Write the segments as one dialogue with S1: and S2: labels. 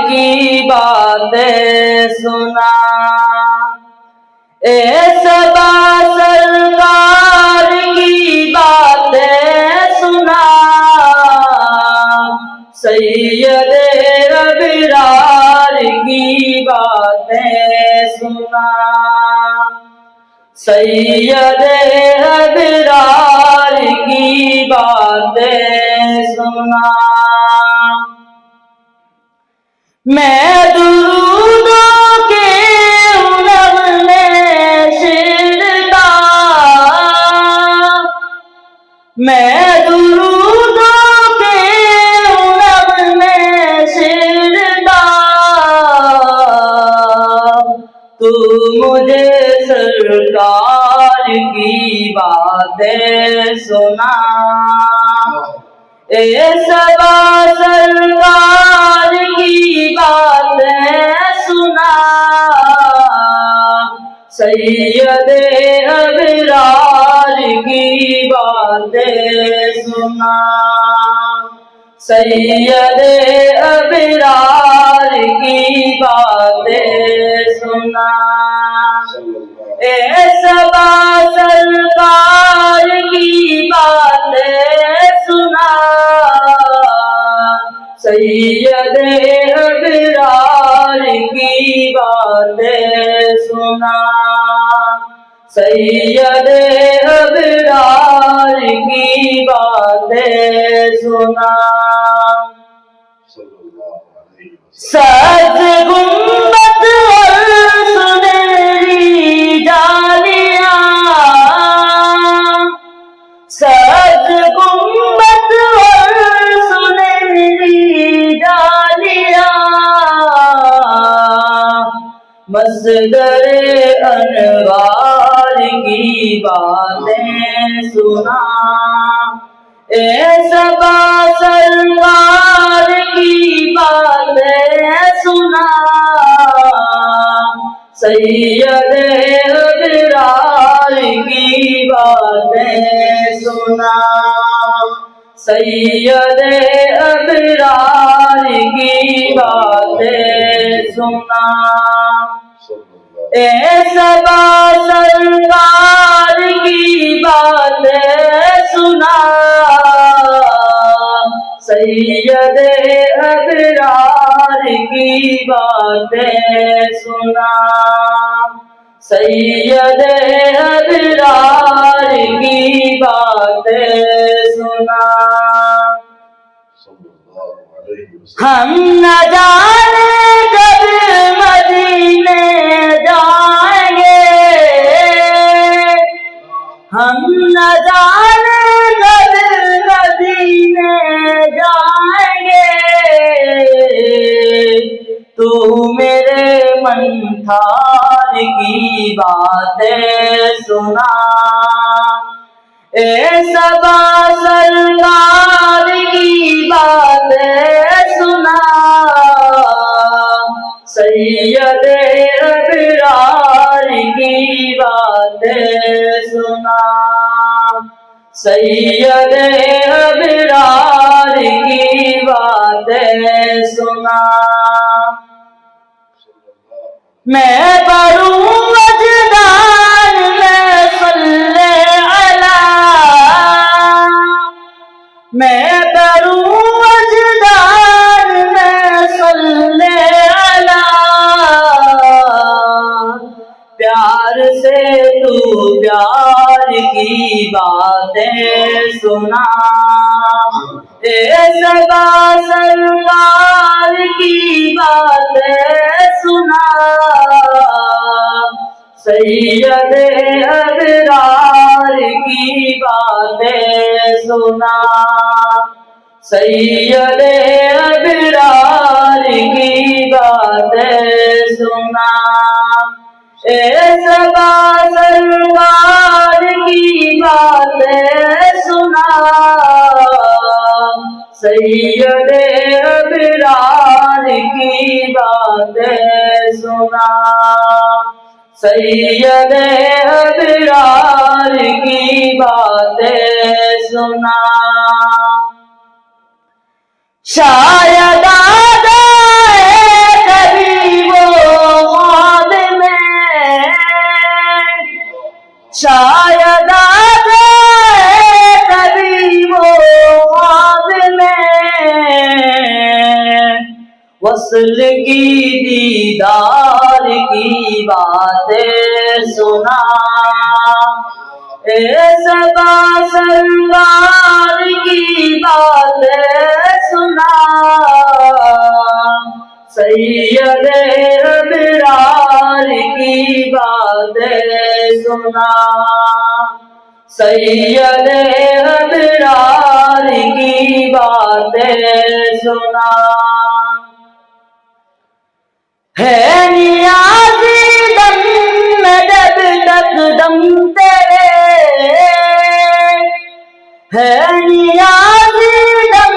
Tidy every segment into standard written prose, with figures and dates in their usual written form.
S1: کی باتیں سنا، اے صبا سرکار کی باتیں سنا، سید ابرار کی باتیں سنا، سید ابرار کی باتیں سنا۔ میں درودوں کے نغمے شنیدہ، میں درودوں کے نغمے شنیدہ، تو مجھے سرکار کی باتیں سنا، اے صبا سرکار کی باتیں سنا، سید ابرار کی باتیں سنا، سید ابرار کی باتیں سنا، اے صبا سرکار کی باتیں سنا، سید ابرار کی باتیں سنا، سید ابرار کی باتیں سنا۔ سبز گنبد اور سنہری جالیاں، سبز گنبد اور سنہری جالیاں، مصدر انوار کی باتیں سنا، اے صبا سرکار کی باتیں سنا، سید ابرار کی باتیں سنا، سید ابرار کی باتیں سنا، اے صبا سرکار کی باتیں سنا، سید ابرار کی باتیں سنا، سید ابرار کی باتیں سنا۔ ہم نہ جانے کب مدینے جائیں گے، ہم نہ جانے کب مدینے جائیں گے، تو میرے منتھار کی باتیں سنا، اے صبا سرکار کی باتیں سنا، سید ابرار کی باتیں سنا، سید ابرار کی باتیں سنا۔ میں پڑھوں وجدان میں صلی علیہ، میں پڑھوں وجدان میں صلی علیہ، پیار سے تو پیار کی باتیں سنا، اے صبا سرکار کی باتیں سنا، سید ابرار کی باتیں سنا، سید ابرار کی باتیں سنا، اے صبا سرکار کی باتیں سنا، سید ابرار کی باتیں سنا، سید ابرار کی باتیں سنا۔ شاید آ جائے وصل کی دیدار کی باتیں سنا، اے سبا سرکار کی باتیں سنا، سید ابرار کی باتیں سنا، سید ابرار کی باتیں سنا۔ ہے نیازی دم میں جب تک دم تیرے، ہے نیازی دم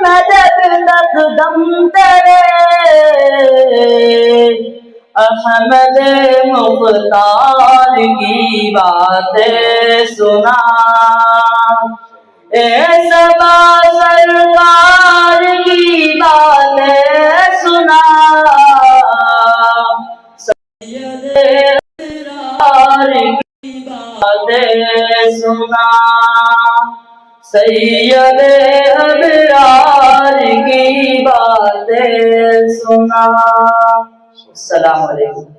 S1: میں جب تک دم تیرے، احمد مختار کی باتیں سنا، اے سبا سرکار کی باتیں سنا، سید ابرار کی باتیں سنا، سید ابرار کی باتیں سنا۔ السلام علیکم۔